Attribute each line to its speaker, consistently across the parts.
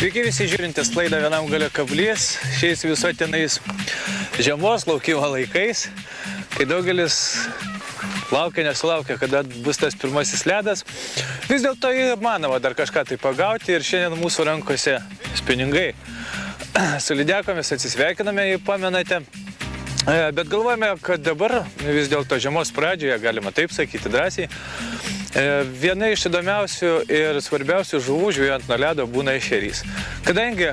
Speaker 1: Sveiki visi žiūrintys laidą Vienam gale kablys, šiais visuotinais žiemos laukimo laikais, kai daugelis nesulaukia, kada bus tas pirmasis ledas. Vis dėlto įmanoma dar kažką tai pagauti ir šiandien mūsų rankose spiningai. Su lydekomis atsisveikiname, jei pamenate. Bet galvojame, kad dabar vis dėlto žiemos pradžioje, galima taip sakyti drąsiai, viena iš įdomiausių ir svarbiausių žuvų žvejojant nuo ledo būna ešerys. Kadangi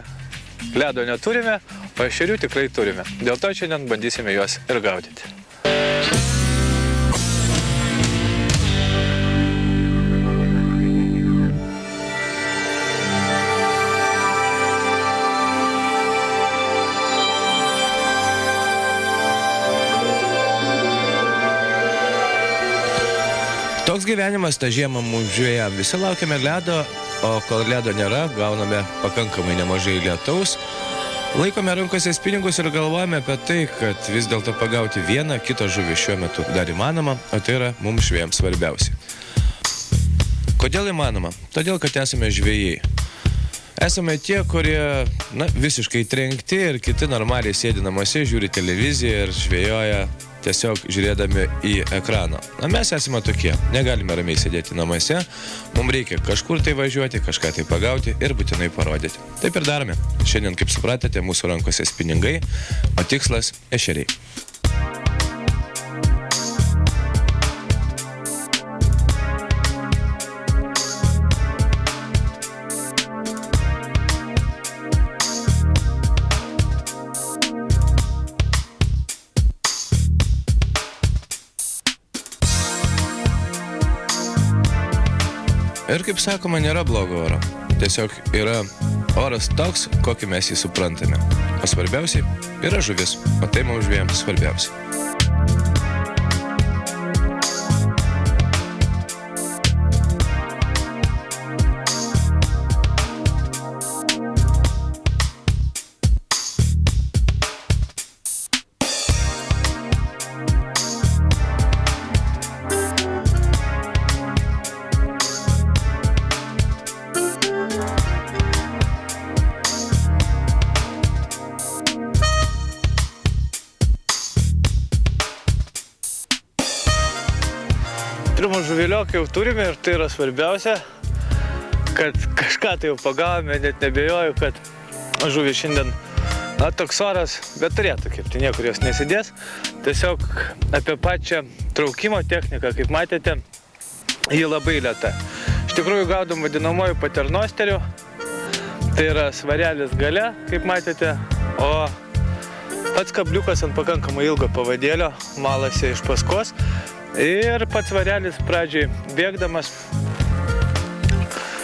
Speaker 1: ledo neturime, o ešerių tikrai turime. Dėl to šiandien bandysime juos ir gaudyti.
Speaker 2: Toks gyvenimas tą žiemą mums žvejam. Visi laukiame ledo, o kol ledo nėra, gauname pakankamai nemažai lietaus. Laikome rankose spinigus ir galvojame apie tai, kad vis dėlto pagauti vieną kitą žuvį šiuo metu dar įmanoma, o tai yra mums žvejams svarbiausia. Kodėl įmanoma? Todėl, kad esame žvejai. Esame tie, kurie visiškai trenkti ir kiti normaliai sėdi namuose, žiūri televiziją ir žvejoja tiesiog žiūrėdami į ekraną. Mes esame tokie, negalime ramiai sėdėti namuose, mums reikia kažkur tai važiuoti, kažką tai pagauti ir būtinai parodyti. Taip ir darome. Šiandien, kaip supratote, mūsų rankose spiningai, o tikslas – ešeriai. Ir kaip sakoma, nėra blogo oro. Tiesiog yra oras toks, kokį mes jį suprantame. O svarbiausiai yra žuvis, o tai mums žvejams svarbiausia.
Speaker 1: Pirmą žuvilioką jau turime ir tai yra svarbiausia, kad kažką tai jau pagavome, net nebejoju, kad žuvis šiandien, toks oras, bet turėtų kepti, niekur jos nesidės. Tiesiog apie pačią traukimo techniką, kaip matėte, ji labai lėta. Iš tikrųjų gaudom vadinamoju paternosteriu, tai yra svarelis gale, kaip matėte, o pats kabliukas ant pakankamai ilgo pavadėlio malasi iš paskos. Ir pats svarelis pradžiai bėgdamas,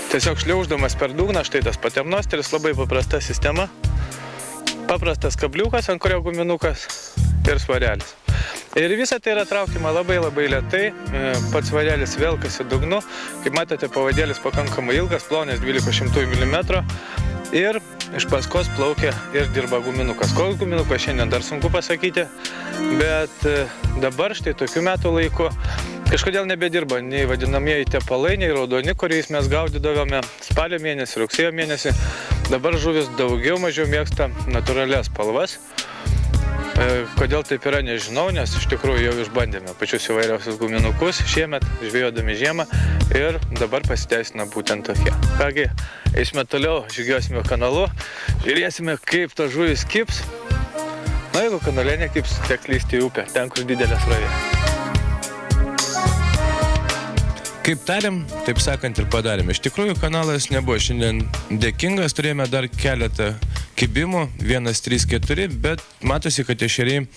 Speaker 1: tiesiog šliauždamas per dugną, štai tas paternosteris, labai paprasta sistema. Paprastas kabliukas, ant kurio guminukas ir svarelis. Ir visa tai yra traukiama labai lėtai, pats svarelis velkasi dugnu. Kaip matote, pavadėlis pakankamai ilgas, plonis 1200 mm. Ir iš paskos plaukia ir dirba guminukas. Koks guminukas šiandien dar sunku pasakyti, bet dabar štai tokiu metų laiku kažkodėl nebedirba nei vadinamieji tepalai, nei raudoni, kuriais mes gaudydavome spalio mėnesį, rugsėjo mėnesį. Dabar žuvis daugiau mažiau mėgsta natūralias spalvas. Kodėl taip yra, nežinau, nes iš tikrųjų jau išbandėme pačius įvairiausius guminukus šiemet, žvejodami žiemą ir dabar pasiteisina būtent tokie. Kągi, eisime toliau, žygiuosime kanalu, žiūrėsime, kaip ta žuvis kips. Jeigu kanale nekips, teks lįsti į upę, ten, kur didelė srovė.
Speaker 2: Kaip tarėm, taip sakant ir padarėm. Iš tikrųjų, kanalas nebuvo šiandien dėkingas, turėjome dar keletą kibimų, 1, 3, 4, bet matosi, kad ešeriai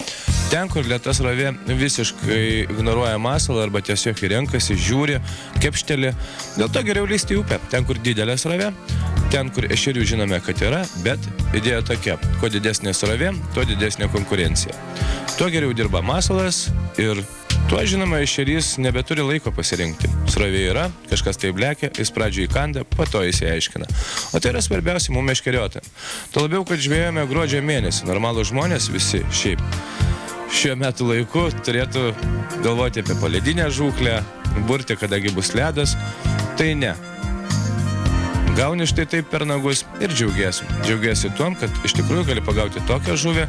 Speaker 2: ten, kur lėta srovė visiškai ignoruoja masalą arba tiesiog renkasi, žiūri, kepšteli. Dėl to geriau lįsti į upę, ten, kur didelė srovė, ten, kur ešerių žinome, kad yra, bet idėja tokia, kuo didesnė srovė, tuo didesnė konkurencija. Tuo geriau dirba masalas ir tuo, žinoma, ešerys nebeturi laiko pasirinkti. Srovė yra, kažkas tai blekia, jis pradžioj įkanda, po to jis aiškina. O tai yra svarbiausia mums meškeriotojam. Tuo labiau, kad žvejojame gruodžio mėnesį. Normalūs žmonės visi šiaip šiuo metu laiku turėtų galvoti apie poledinę žūklę, burti, kadagi bus ledas. Tai ne. gauni štai taip per nagus ir džiaugiesi. Džiaugiesi tuom, kad iš tikrųjų gali pagauti tokią žuvį,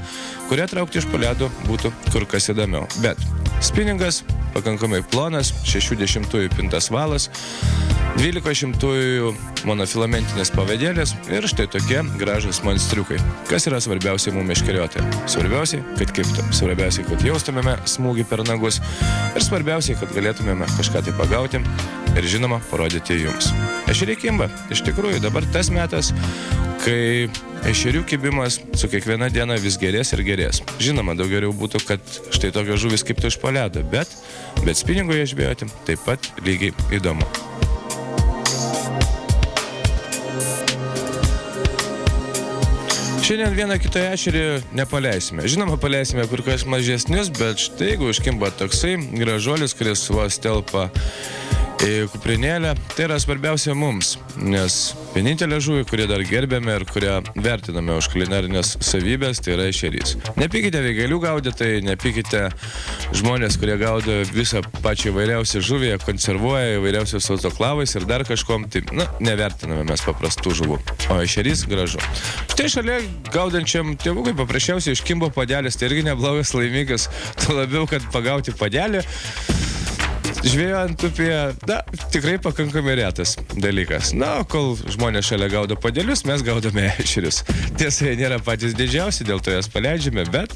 Speaker 2: kurią traukti iš po ledo būtų kur kas įdomiau. Bet spinningas pakankamai plonas, 60 pintas valas, 12 monofilamentinis pavadėlis ir štai tokie gražus monstriukai. Kas yra svarbiausiai mums meškerioti? Svarbiausiai, kad kibtų. Svarbiausiai, kad jaustumėme smūgį per nagus. Ir svarbiausiai, kad galėtumėme kažką tai pagauti ir žinoma parodyti jums. Ešeriai kimba. Iš tikrųjų, dabar tas metas, kai ešerių kibimas su kiekviena diena vis gerės ir gerės. Žinoma, daug geriau būtų, kad štai tokios žuvis kibtų iš po ledo, bet spinningoje žvejoti taip pat lygiai įdomu. Šiandien vieną kitą ešerį nepaleisime. Žinoma, paleisime kur kas mažesnius, bet štai jeigu užkimba toksai gražuolis, kuris vos telpa į kuprinėlę, tai yra svarbiausia mums, nes vienintelė žuvį, kurią dar gerbėme ir kurią vertiname už kulinarinės savybės, tai yra ešerys. Nepykite vėgėlių gaudytojai, nepykite žmonės, kurie gaudo visą pačią įvairiausią žuvį, konservuoja įvairiausios autoklavais ir dar kažkom, tai, nevertiname mes paprastų žuvų. O ešerys gražu. Štai šalia gaudančiam tėvukui paprasčiausiai iškimbo padelis, tai irgi neblogas laimikis, tuo labiau, kad pagauti padelį žvejojant upėje, tikrai pakankamai retas dalykas. O kol žmonės šalia gaudo padelius, mes gaudome ešerius. Tiesa, jie nėra patys didžiausi, dėl to jas paleidžiame, bet,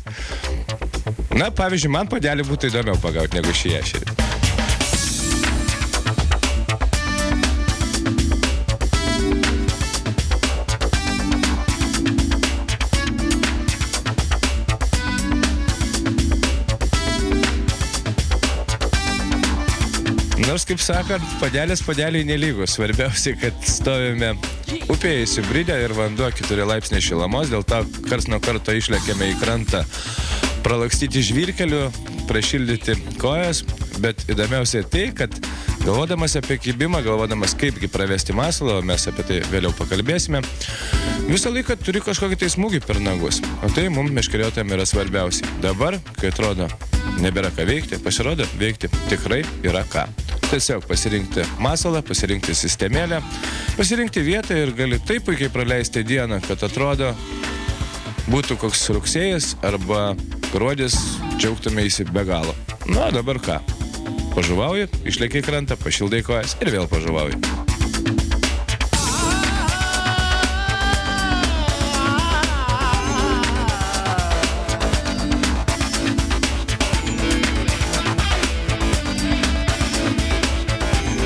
Speaker 2: pavyzdžiui, man padelį būtų įdomiau pagauti negu šį ešerį. Nors, kaip sakant, padelis padeliai nelygus. Svarbiausiai, kad stovime upėje įsibridę ir vanduo 4 laipsniai šilumos, dėl to karts nuo karto išlėkėme į krantą pralakstyti žvyrkelių, prašildyti kojas, bet įdomiausia tai, kad galvodamas apie kibimą, galvodamas kaipgi pravesti masalą, mes apie tai vėliau pakalbėsime, visą laiką turi kažkokį tai smūgį per nagus. O tai mums meškeriotojams yra svarbiausiai. Dabar, kai atrodo nebėra ką veikti, pasirodo, veikti tikrai yra ką. Tiesiog pasirinkti masalą, pasirinkti sistemėlę, pasirinkti vietą ir gali taip puikiai praleisti dieną, kad atrodo būtų koks rugsėjas arba gruodis, džiaugtumėsi be galo. Dabar ką? Pažuvauji, išlėki į krantą, pašildai kojas ir vėl pažuvauji.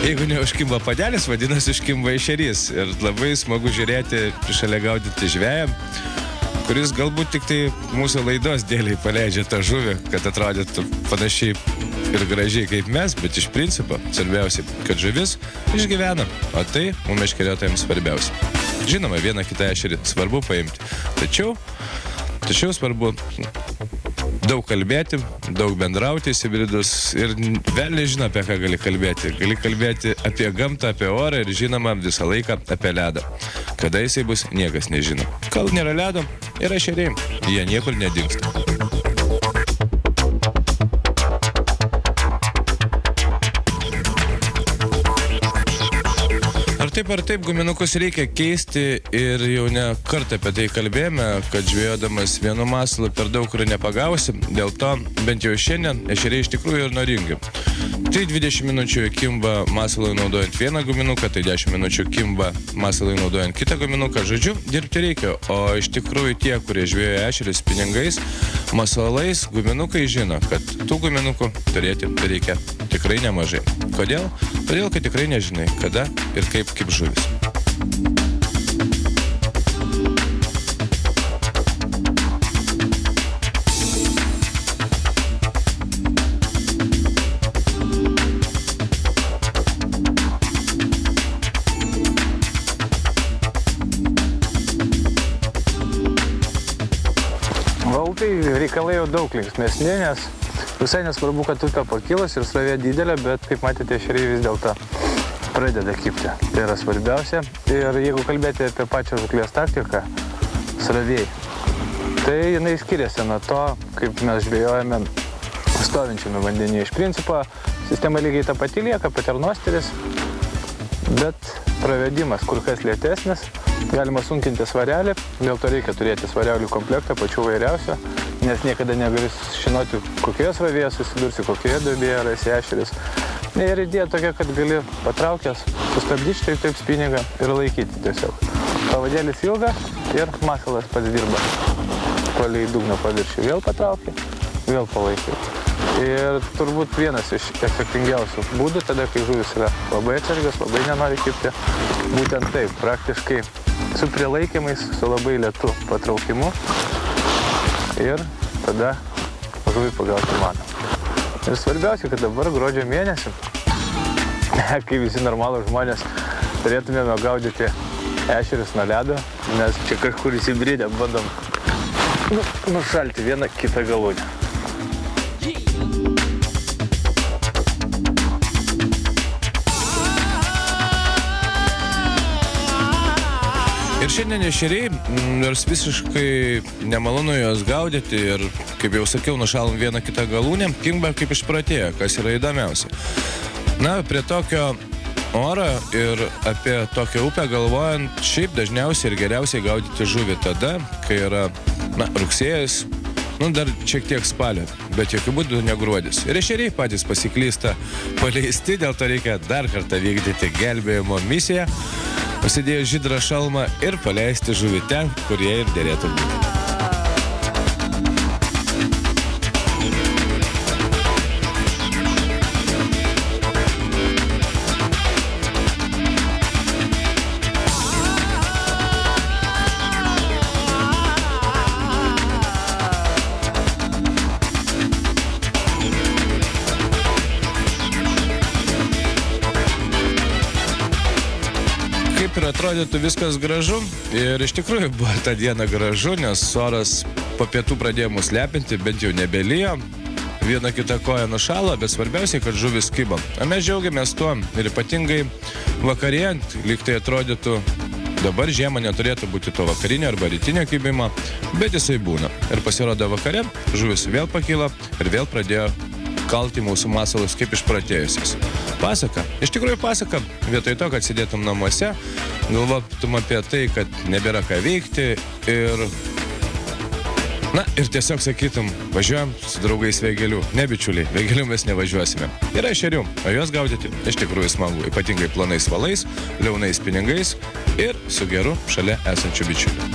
Speaker 2: Jeigu neužkimba padelis, vadinasi, užkimba ešerys. Ir labai smagu žiūrėti šalia gaudyti žvejam, kuris galbūt tik tai mūsų laidos dėliai paleidžia tą žuvį, kad atrodytų panašiai ir gražiai kaip mes, bet iš principo svarbiausia, kad žuvis išgyvena, o tai mums meškeriotojams svarbiausia. Žinoma, vieną kitą ešerį svarbu paimti, tačiau svarbu daug kalbėti, daug bendrauti įsibridus ir velniai žino, apie ką gali kalbėti. Gali kalbėti apie gamtą, apie orą ir žinoma visą laiką apie ledą. Kada jisai bus, niekas nežino. Kol nėra ledo, yra ešeriai, jie niekur nedingsta. Ar taip, guminukus reikia keisti ir jau ne kartą apie tai kalbėjome, kad žvejodamas vienu masalu per daug kur nepagausi, dėl to bent jau šiandien ešeriai iš tikrųjų ir noringi. Tai 20 minučių kimba masalui naudojant vieną guminuką, tai 10 minučių kimba masalui naudojant kitą guminuką. Žodžiu, dirbti reikia, o iš tikrųjų tie, kurie žvejoja ešerius spinningais, masalais, guminukai žino, kad tų guminukų turėti reikia tikrai nemažai. Kodėl? Todėl, kad tikrai nežinai, kada ir kaip žuvis.
Speaker 1: Upėj reikalai jau daug linksmesni, nes visai nesvarbu, kad upė pakilas ir srovė didelė, bet kaip matėte, ešeriai vis dėlto pradeda kibti. Tai yra svarbiausia. Ir jeigu kalbėti apie pačią žūklės taktiką, srovėjai, tai jinai skiriasi nuo to, kaip mes žvejojame stovinčiame vandenyje. Iš principo, sistema lygiai ta pati lieka, paternosteris, bet pravedimas kur kas lėtesnis, galima sunkinti svarelį, dėl to reikia turėti svarelių komplektą pačių vairiausio, nes niekada negali žinoti, kokioje srovėje susidursi, kokioje duobėje rasi ešerius. Ir idėja tokia, kad gali patraukęs, sustabdyti taip spiningą ir laikyti tiesiog. Pavadėlis ilga ir masalas pats dirba. Palei dugno paviršių vėl patraukė, vėl palaikai. Ir turbūt vienas iš efektingiausių būdų, tada kai žuvis yra labai atsargios, labai nenori kibti, būtent taip, praktiškai su prilaikymais, su labai lėtu patraukimu ir tada žuvį pagauti įmanoma. Ir svarbiausia, kad dabar gruodžio mėnesį, kai visi normalūs žmonės, turėtumėme gaudyti ešerius nuo ledo, nes čia kažkur įsibridę bandom nušalti vieną kitą galūnę.
Speaker 2: Ir šiandien ešeriai, nors visiškai nemalonu juos gaudyti ir, kaip jau sakiau, nušalom vieną kitą galūnę, kimba kaip išpratėjo, kas yra įdomiausia. Na, prie tokio oro ir apie tokią upę galvojant, šiaip dažniausiai ir geriausiai gaudyti žuvį tada, kai yra, rugsėjas, dar šiek tiek spalio, bet jokių būdų ne gruodis. Ir ešeriai patys pasiklysta paleisti, dėl to reikia dar kartą vykdyti gelbėjimo misiją, pasidėjo žydrą šalmą ir paleisti žuvį ten, kur jie ir dėrėtų būti. Kaip ir atrodytų viskas gražu ir iš tikrųjų buvo tą dieną gražu, nes oras po pietų pradėjo mus lepinti, bent jau nebelijo, viena kita koja nušalo, bet svarbiausiai, kad žuvis kibo. O mes džiaugiamės tuo ir ypatingai vakarėjant, lyg tai atrodytų, dabar žiemą neturėtų būti to vakarinio arba rytinio kibimo, bet jisai būna. Ir pasirodo vakare, žuvis vėl pakilo ir vėl pradėjo kalti mūsų masalus kaip išpratėjusios. Pasaka. Iš tikrųjų pasaka. Vietoj to, kad sėdėtum namuose, galvotum apie tai, kad nebėra ką veikti ir tiesiog sakytum, važiuojam su draugais Vėgėlių. Ne bičiuliai, Vėgėlių mes nevažiuosime. Yra ešerių, o juos gaudyti iš tikrųjų smagu, ypatingai plonais valais, liaunais pinigais ir su geru šalia esančiu bičiuliu.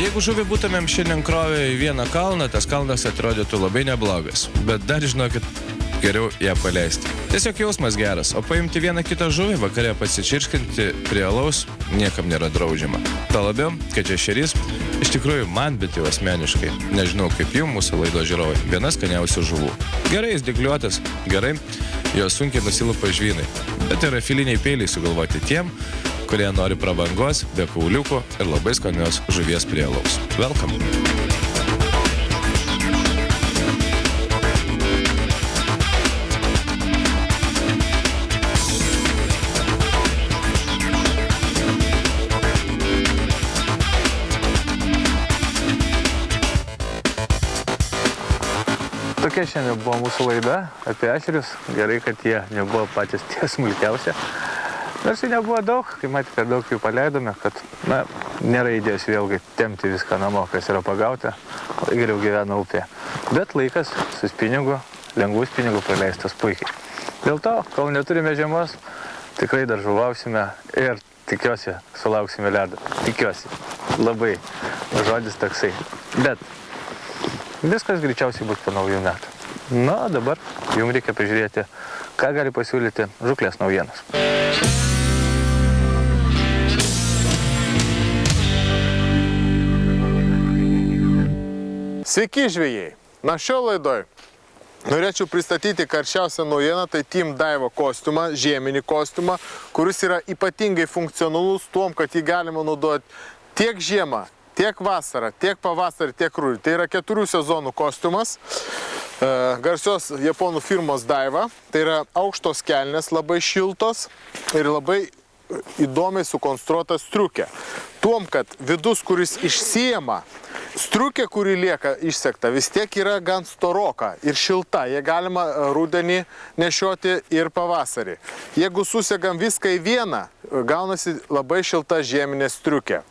Speaker 2: Jeigu žuvį būtumėm šiandien krovę į vieną kalną, tas kalnas atrodytų labai neblogas. Bet dar, žinokit, geriau ją paleisti. Tiesiog jausmas geras, o paimti vieną kitą žuvį, vakare pasičirškinti prie alaus niekam nėra draudžiama. Ta labiau, kad ešerys, iš tikrųjų man, bet jau asmeniškai, nežinau kaip jums, mūsų laido žiūrovai, viena skaniausių žuvų. Gerai jis dygliuotas, gerai, jos sunkiai nusilupa žvynai. Bet yra filiniai peiliai sugalvoti tiem, kurie nori prabangos, be kauliukų ir labai skanios žuvies prie alaus. Welcome!
Speaker 1: Tokia šiandien buvo mūsų laida apie ešerius. Gerai, kad jie nebuvo patys tie smulkiausi. Nors jų nebuvo daug, kai matė, per daug jų paleidome, kad, nėra idėjos vėlgi tempti viską namo, kas yra pagauta, o geriau gyvena upėje. Bet laikas su spinigu, lengvų spinigų praleistas puikiai. Dėl to, kol neturime žiemos, tikrai dar žuvausime ir tikiuosi, sulauksime ledo. Tikiuosi. Labai žodis toksai. Bet viskas greičiausiai bus po naujų metų. Na, dabar jums reikia pažiūrėti, ką gali pasiūlyti žūklės naujienos.
Speaker 3: Sveiki žvejai! Na šio laidoj norėčiau pristatyti karščiausią naujieną, tai Team Daiwa kostiumą, žieminį kostiumą, kuris yra ypatingai funkcionalus tuom, kad jį galima naudoti tiek žiemą, tiek vasarą, tiek pavasarį, tiek rudenį. Tai yra 4 sezonų kostiumas, garsios japonų firmos Daiwa. Tai yra aukštos kelnės, labai šiltos ir labai įdomiai sukonstruota striukė. Tuom, kad vidus, kuris išsiema, striukė, kuri lieka išsekta, vis tiek yra gan storoka ir šilta. Jie galima rudenį nešioti ir pavasarį. Jeigu susegam viską į vieną, gaunasi labai šilta žieminė striukė.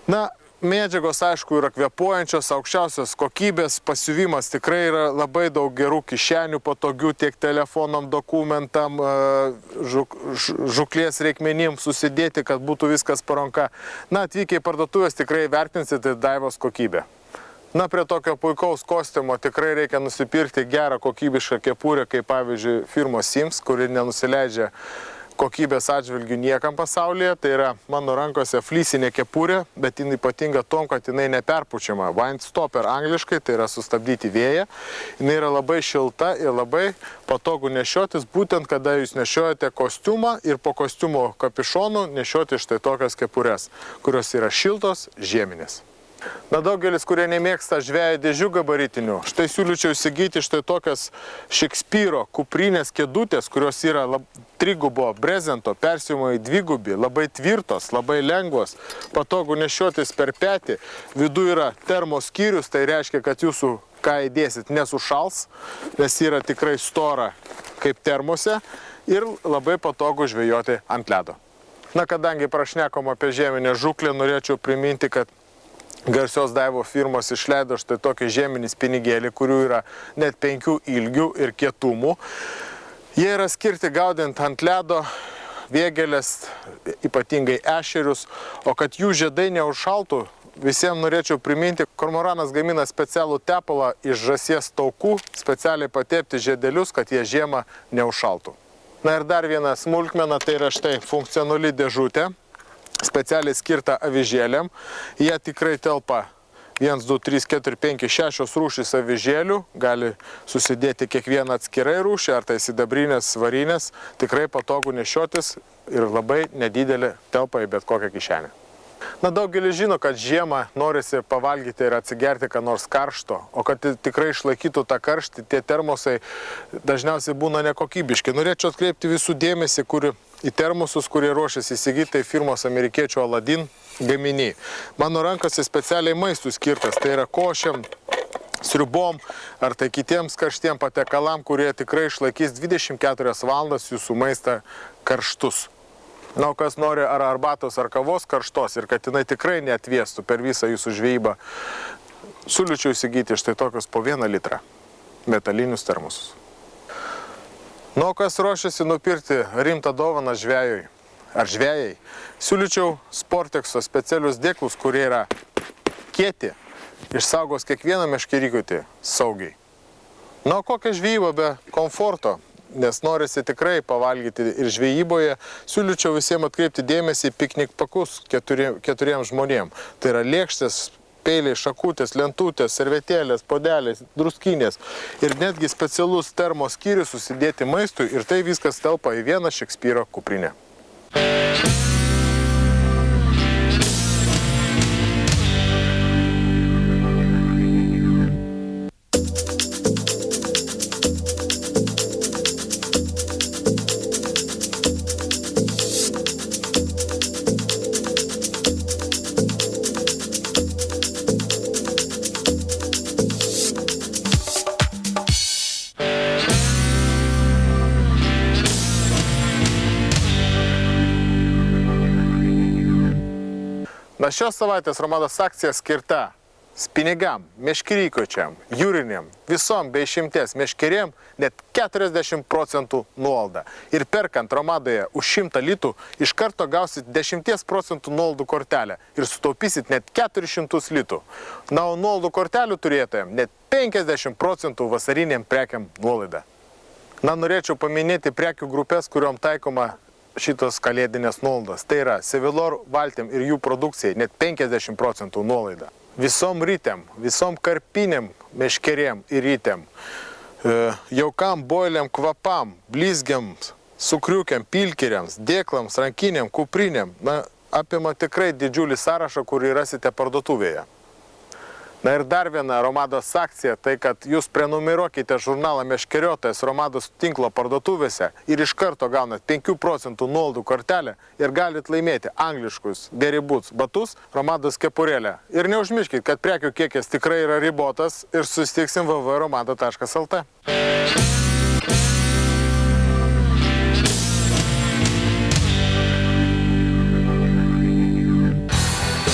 Speaker 3: Na, medžiagos, aišku, yra kvėpuojančios, aukščiausios kokybės, pasiuvimas tikrai yra labai daug gerų kišenių, patogių tiek telefonam, dokumentam, žuklės reikmenim susidėti, kad būtų viskas po ranka. Na, atvykę į parduotuvės tikrai vertinsite Daivos kokybę. Na, prie tokio puikaus kostiumo tikrai reikia nusipirkti gerą kokybišką kepurę, kaip pavyzdžiui firmos Sims, kuri nenusileidžia kokybės atžvilgių niekam pasaulyje. Tai yra mano rankose flysinė kepurė, bet jinai ypatinga tom, kad jinai neperpučiama. Windstopper angliškai, tai yra sustabdyti vėją. Jinai yra labai šilta ir labai patogu nešiotis, būtent kada jūs nešiojate kostiumą ir po kostiumo kapišonų nešioti štai tokias kepures, kurios yra šiltos, žieminės. Na, daugelis, kurie nemėgsta žvejo dėžių gabaritinių, štai siūlyčiau įsigyti štai tokias Šekspyro kuprinės kėdutės, kurios yra trigubo brezento, persiuvimo į dvigubį, labai tvirtos, labai lengvos, patogu nešiotis per petį. Viduje yra termoskyrius, tai reiškia, kad jūsų, ką įdėsit, nesušals, nes yra tikrai stora kaip termose ir labai patogu žvejoti ant ledo. Na, kadangi prašnekom apie žieminę žūklę, norėčiau priminti, kad garsios Daiwa firmos išleido štai tokį žieminį spinigėlį, kurių yra net 5 ilgių ir kietumų. Jie yra skirti gaudint ant ledo, vėgėlės, ypatingai ešerius, o kad jų žiedai neužšaltų, visiems norėčiau priminti, kormoranas gamina specialų tepalą iš žąsies taukų, specialiai patepti žiedelius, kad jie žiemą neužšaltų. Na ir dar viena smulkmena, tai yra štai funkcionali dėžutė, specialiai skirta avižėlėm. Jie tikrai telpa 1, 2, 3, 4, 5, 6 rūšys avižėlių. Gali susidėti kiekvieną atskirai rūšį, ar tai sidabrinės, varinės. Tikrai patogu nešiotis ir labai nedidelė telpa į bet kokią kišenę. Na, daugelis žino, kad žiemą norisi pavalgyti ir atsigerti ką nors karšto, o kad tikrai išlaikytų tą karštį, tie termosai dažniausiai būna nekokybiški. Norėčiau atkreipti visų dėmesį į termosus, kurie ruošiasi įsigyti, tai firmos amerikiečių Aladin gaminiai. Mano rankose specialiai maistų skirtas, tai yra košėm, sriubom ar tai kitiems karštiem patekalam, kurie tikrai išlaikys 24 valandas jūsų maistą karštus. Na, o kas nori ar arbatos, ar kavos karštos ir kad jinai tikrai neatvėstų per visą jūsų žvejybą, siūlyčiau įsigyti štai tokius po 1 litrą metalinius termosus. Na, o kas ruošiasi nupirkti rimtą dovaną žvejui ar žvejai, siūlyčiau Sportexo specialius dėklus, kurie yra kieti, išsaugos kiekvieną meškerykutį saugiai. Na, o kokia žvejyba be komforto? Nes norisi tikrai pavalgyti ir žvejyboje, siūlyčiau visiems atkreipti dėmesį į piknik pakus 4 žmonėm. Tai yra lėkštės, peiliai, šakutės, lentutės, servetėlės, podeliai, druskinės ir netgi specialus termoskyrius susidėti maistui ir tai viskas telpa į vieną Šekspyro kuprinę. Na šios savaitės Romados akcija skirta spinigam, meškerykočiam, jūriniam, visom be išimties meškerėm net 40% nuolaidą. Ir perkant Romadoje už 100 litų iš karto gausit 10% nuolaidų kortelę ir sutaupysit net 400 litų. Na, o nuolaidų kortelių turėtojam net 50% vasariniam prekiam nuolaidą. Na, norėčiau paminėti prekių grupės, kuriuom taikoma šitos kalėdinės nuolaidos. Tai yra Sevilor valtim ir jų produkcijai net 50% nuolaida. Visom rytėm, visom karpinėm meškerėm ir rytėm, jaukam, boiliam, kvapam, blizgiams, sukriukiam, pilkiriams, dėklams, rankinėm, kuprinėm. Na, apima tikrai didžiulį sąrašą, kurį rasite parduotuvėje. Na ir dar viena Romados akcija, tai kad jūs prenumeruokite žurnalą Meškeriotojas Romados tinklo parduotuvėse ir iš karto gaunat 5% nuolaidų kortelę ir galit laimėti angliškus Gary Boots batus Romados kepurėlę. Ir neužmirškit, kad prekių kiekis tikrai yra ribotas ir susitiksim www.romado.lt.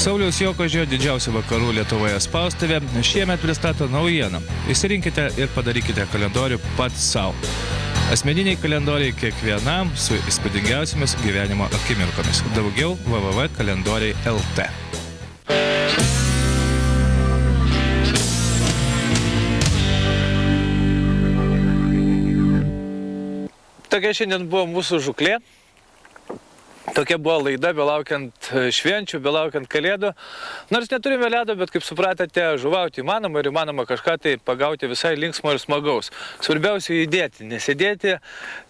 Speaker 2: Sauliaus Jokožio didžiausia vakarų Lietuvoje spaustuvė šiemet pristato naujieną. Įsirinkite ir padarykite kalendorių pats savo. Asmeniniai kalendoriai kiekvienam su įspūdingiausiamis gyvenimo akimirkomis. Daugiau www.kalendoriai.lt.
Speaker 1: Tokia šiandien buvo mūsų žuklė. Tokia buvo laida, belaukiant švenčių, belaukiant kalėdų. Nors neturime ledo, bet kaip supratote, žuvauti įmanoma ir įmanoma kažką tai pagauti visai linksmo ir smagaus. Svarbiausia judėti, nesėdėti,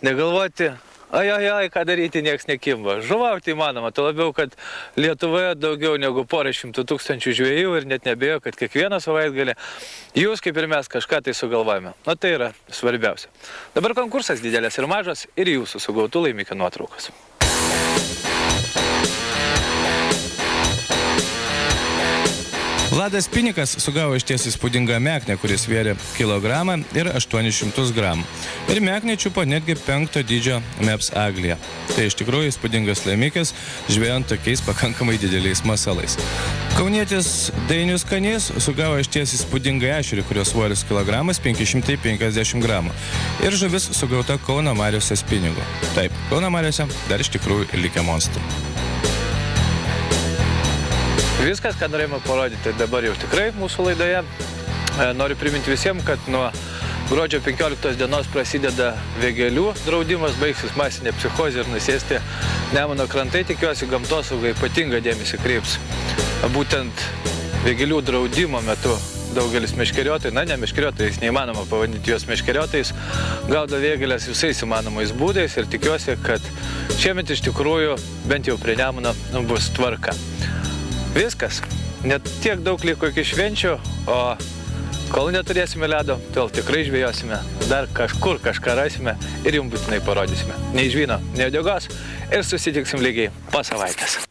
Speaker 1: negalvoti, ką daryti, nieks nekimba. Žuvauti įmanoma, to labiau, kad Lietuvoje daugiau negu 100 000 žvejų ir net nebejoju, kad kiekvieną savaitgalį jūs, kaip ir mes, kažką tai sugalvojame. O tai yra svarbiausia. Dabar konkursas didelės ir mažas ir jūsų sugautų laimikio nuotraukos.
Speaker 2: Vladas Pinikas sugavo išties įspūdingą meknę, kuris svėrė kilogramą ir 800 gramų. Ir meknė čiupo netgi 5 dydžio meps aglija. Tai iš tikrųjų įspūdingas laimikis, žvejant tokiais pakankamai dideliais masalais. Kaunietis Dainius Kanys sugavo išties įspūdingą ešerį, kurios svoris kilogramas 550 gramų. Ir žuvis sugauta Kauno mariose spinigu. Taip, Kauno mariose dar iš tikrųjų likę monstrų.
Speaker 1: Viskas, ką norėjome parodyti dabar jau tikrai mūsų laidoje. Noriu priminti visiems, kad nuo gruodžio 15 dienos prasideda vėgėlių draudimas, baigsis masinė psichozė ir nusėsti Nemuno krantai. Tikiuosi, gamtosauga ypatingą dėmesį kreips būtent vėgėlių draudimo metu. Daugelis meškeriotojai, ne meškeriotojais, neįmanoma pavadinti juos meškeriotojais, gaudo vėgėlės visais įmanomais būdais ir tikiuosi, kad šiemet iš tikrųjų bent jau prie Nemuno bus tvarka. Viskas. Net tiek daug liko iki švenčių, o kol neturėsime ledo, tol tikrai žvejosime, dar kažkur kažką rasime ir jums būtinai parodysime. Nei žvyno, nei uodegos ir susitiksim lygiai po savaitės.